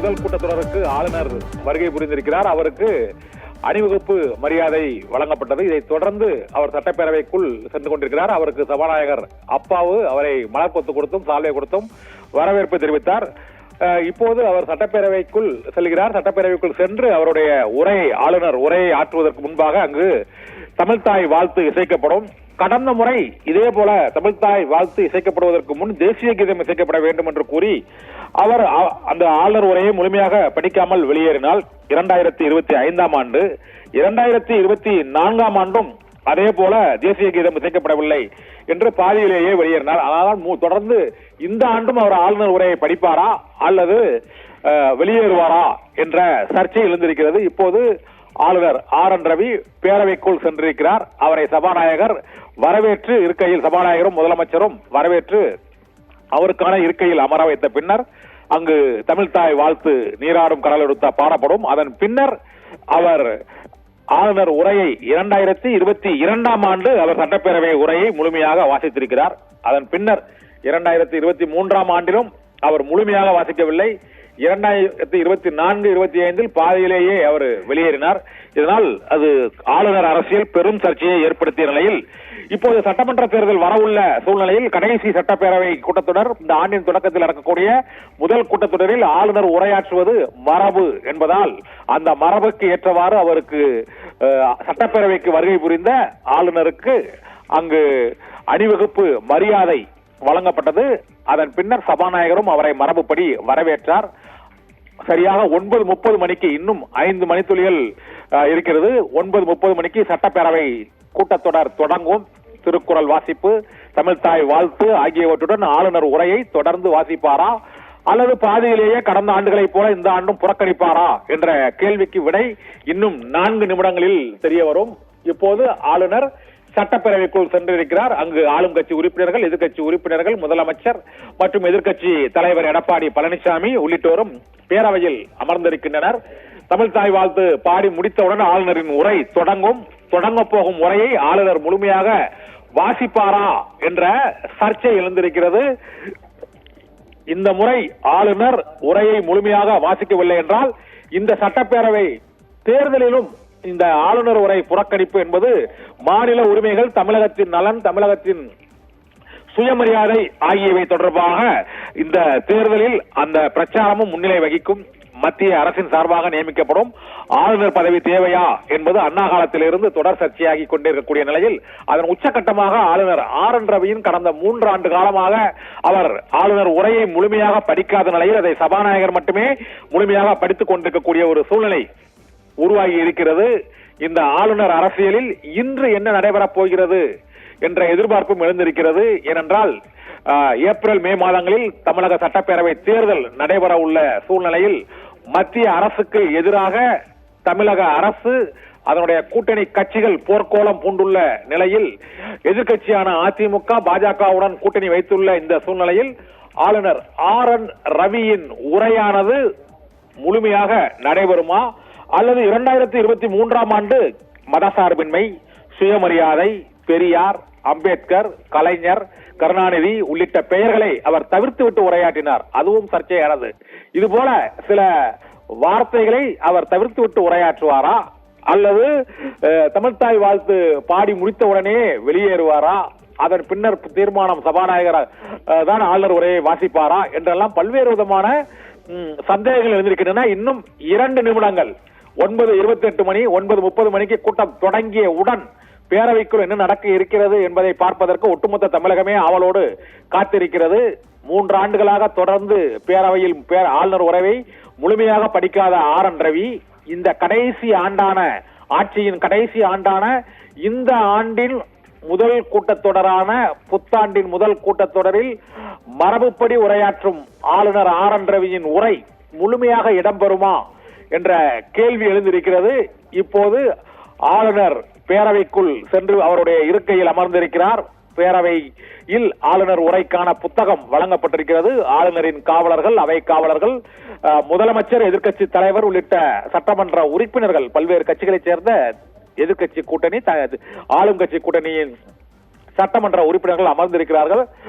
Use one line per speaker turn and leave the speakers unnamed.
முதல் கூட்டத்தொடருக்கு ஆளுநர் வருகை புரிந்திருக்கிறார். அவருக்கு அணிவகுப்பு மரியாதை வழங்கப்பட்டது. இதைத் தொடர்ந்து அவர் சட்டப்பேரவைக்குள் சென்று கொண்டிருக்கிறார். அவருக்கு சபாநாயகர் அப்பாவு அவரை மலர் கொத்து கொடுத்தும் சால்வை கொடுத்தும் வரவேற்பு தெரிவித்தார். இப்போது அவர் சட்டப்பேரவைக்குள் செல்கிறார். சட்டப்பேரவைக்குள் சென்று அவருடைய ஆளுநர் உரையை ஆற்றுவதற்கு முன்பாக அங்கு தமிழ்தாய் வாழ்த்து இசைக்கப்படும். கடந்த முறை இதே போல தமிழ்தாய் வாழ்த்து இசைக்கப்படுவதற்கு முன் தேசிய கீதம் இசைக்கப்பட வேண்டும் என்று கூறி அவர் அந்த ஆளுநர் உரையை முழுமையாக படிக்காமல் வெளியேறினால் 2025ஆம் ஆண்டு 2024ஆம் ஆண்டும் அதே போல தேசிய கீதம் இசைக்கப்படவில்லை என்று பாதியிலேயே வெளியேறினார். ஆனால் தொடர்ந்து இந்த ஆண்டும் அவர் ஆளுநர் உரையை படிப்பாரா அல்லது வெளியேறுவாரா என்ற சர்ச்சை எழுந்திருக்கிறது. இப்போது ஆளுநர் RN ரவி பேரவைக்குள் சென்றிருக்கிறார். அவரை சபாநாயகர் வரவேற்று இருக்கையில் சபாநாயகரும் முதலமைச்சரும் வரவேற்று அவருக்கான இருக்கையில் அமர வைத்த பின்னர் அங்கு தமிழ்தாய் வாழ்த்து நீராடும் கடல் எடுத்த பாடப்படும். அதன் பின்னர் அவர் ஆளுநர் உரையை 2022ஆம் ஆண்டு அவர் சட்டப்பேரவை உரையை முழுமையாக வாசித்திருக்கிறார். அதன் பின்னர் 2023ஆம் ஆண்டிலும் அவர் முழுமையாக வாசிக்கவில்லை. 2024-25 பாதியிலேயே அவர் வெளியேறினார். இதனால் அது ஆளுநர் அரசியல் பெரும் சர்ச்சையை ஏற்படுத்திய நிலையில் இப்போது சட்டமன்ற தேர்தல் வரவுள்ள சூழ்நிலையில் கடைசி சட்டப்பேரவை கூட்டத்தொடர் இந்த ஆண்டின் தொடக்கத்தில் நடக்கக்கூடிய முதல் கூட்டத்தொடரில் ஆளுநர் உரையாற்றுவது மரபு என்பதால் அந்த மரபுக்கு ஏற்றவாறு அவருக்கு சட்டப்பேரவைக்கு வருகை புரிந்த ஆளுநருக்கு அங்கு அணிவகுப்பு மரியாதை வழங்கப்பட்டது. அதன் பின்னர் சபாநாயகரும் அவரை மரபுப்படி வரவேற்றார். சரியாக 9:30 மணிக்கு இன்னும் 5 மணித்துளிகள் இருக்கிறது. 9:30 மணிக்கு சட்டப்பேரவை கூட்டத்தொடர் தொடங்கும். திருக்குறள் வாசிப்பு, தமிழ்தாய் வாழ்த்து ஆகியவற்றுடன் ஆளுநர் உரையை தொடர்ந்து வாசிப்பாரா அல்லது பாதியிலேயே கடந்த ஆண்டுகளைப் போல இந்த ஆண்டும் புறக்கணிப்பாரா என்ற கேள்விக்கு விடை இன்னும் 4 நிமிடங்களில் தெரிய வரும். இப்போது ஆளுநர் சட்டப்பேரவைக்குள் சென்றிருக்கிறார். அங்கு ஆளும் கட்சி உறுப்பினர்கள், எதிர்கட்சி உறுப்பினர்கள், முதலமைச்சர் மற்றும் எதிர்கட்சி தலைவர் எடப்பாடி பழனிசாமி உள்ளிட்டோரும் பேரவையில் அமர்ந்திருக்கின்றனர். தமிழ்தாய் வாழ்த்து பாடி முடித்தவுடன் ஆளுநரின் உரை தொடங்க போகும் உரையை ஆளுநர் முழுமையாக வாசிப்பாரா என்ற சர்ச்சை எழுந்திருக்கிறது. இந்த முறை ஆளுநர் உரையை முழுமையாக வாசிக்கவில்லை என்றால் இந்த சட்டப்பேரவை தேர்தலிலும் இந்த ஆளுநர் உரை புறக்கணிப்பு என்பது மாநில உரிமைகள், தமிழகத்தின் நலன், தமிழகத்தின் சுயமரியாதை ஆகியவை தொடர்பாக இந்த தேர்தலில் அந்த பிரச்சாரமும் முன்னிலை வகிக்கும். மத்திய அரசின் சார்பாக நியமிக்கப்படும் ஆளுநர் பதவி தேவையா என்பது அண்ணா காலத்திலிருந்து தொடர் சர்ச்சையாகி கொண்டிருக்கக்கூடிய நிலையில் அதன் உச்சகட்டமாக ஆளுநர் RN ரவியின் கடந்த 3 ஆண்டு காலமாக அவர் ஆளுநர் உரையை முழுமையாக படிக்காத நிலையில் அதை சபாநாயகர் மட்டுமே முழுமையாக படித்துக் கொண்டிருக்கக்கூடிய ஒரு சூழ்நிலை உருவாகி இருக்கிறது. இந்த ஆளுநர் அரசியலில் இன்று என்ன நடைபெறப் போகிறது என்ற எதிர்பார்ப்பும் எழுந்திருக்கிறது. ஏனென்றால் ஏப்ரல் மே மாதங்களில் தமிழக சட்டப்பேரவை தேர்தல் நடைபெற உள்ள சூழ்நிலையில் மத்திய அரசுக்கு எதிராக தமிழக அரசு அதனுடைய கூட்டணி கட்சிகள் போர்க்கோலம் பூண்டுள்ள நிலையில் எதிர்கட்சியான அதிமுக பாஜகவுடன் கூட்டணி வைத்துள்ள இந்த சூழ்நிலையில் ஆளுநர் RN ரவியின் உரையானது முழுமையாக நடைபெறுமா அல்லது 2023ஆம் ஆண்டு மதசார்பின்மை, சுயமரியாதை, பெரியார், அம்பேத்கர், கலைஞர், கருணாநிதி உள்ளிட்ட பெயர்களை அவர் தவிர்த்துவிட்டு உரையாற்றினார். அதுவும் சர்ச்சையானது. இதுபோல சில வார்த்தைகளை அவர் தவிர்த்துவிட்டு உரையாற்றுவாரா அல்லது தமிழ்தாய் வாழ்த்து பாடி முடித்த உடனே வெளியேறுவாரா, அதன் பின்னர் தீர்மானம் சபாநாயகர் தான் ஆளுநர் உரையை வாசிப்பாரா என்றெல்லாம் பல்வேறு விதமான சந்தேகங்கள் எழுந்திருக்கின்றன. இன்னும் 2 நிமிடங்கள் 9:28 மணி 9:30 மணிக்கு கூட்டம் தொடங்கியவுடன் பேரவைக்குள் என்ன நடக்க இருக்கிறது என்பதை பார்ப்பதற்கு ஒட்டுமொத்த தமிழகமே ஆவலோடு காத்திருக்கிறது. 3 ஆண்டுகளாக தொடர்ந்து பேரவையில் ஆளுநர் உரையை முழுமையாக படிக்காத RN ரவி இந்த கடைசி ஆண்டான ஆட்சியின் கடைசி ஆண்டான இந்த ஆண்டின் முதல் கூட்டத்தொடரான புத்தாண்டின் முதல் கூட்டத்தொடரில் மரபுப்படி உரையாற்றும் ஆளுநர் RN ரவியின் உரை முழுமையாக இடம்பெறுமா என்ற கேள்வி எழுந்திருக்கிறது. இப்போது ஆளுநர் பேரவைக்குள் சென்று அவருடைய இருக்கையில் அமர்ந்திருக்கிறார். பேரவையில் ஆளுநர் உரைக்கான புத்தகம் வழங்கப்பட்டிருக்கிறது. ஆளுநரின் காவலர்கள், அவை காவலர்கள், முதலமைச்சர், எதிர்க்கட்சி தலைவர் உள்ளிட்ட சட்டமன்ற உறுப்பினர்கள், பல்வேறு கட்சிகளைச் சேர்ந்த எதிர்க்கட்சி கூட்டணி, ஆளும் கட்சி கூட்டணியின் சட்டமன்ற உறுப்பினர்கள் அமர்ந்திருக்கிறார்கள்.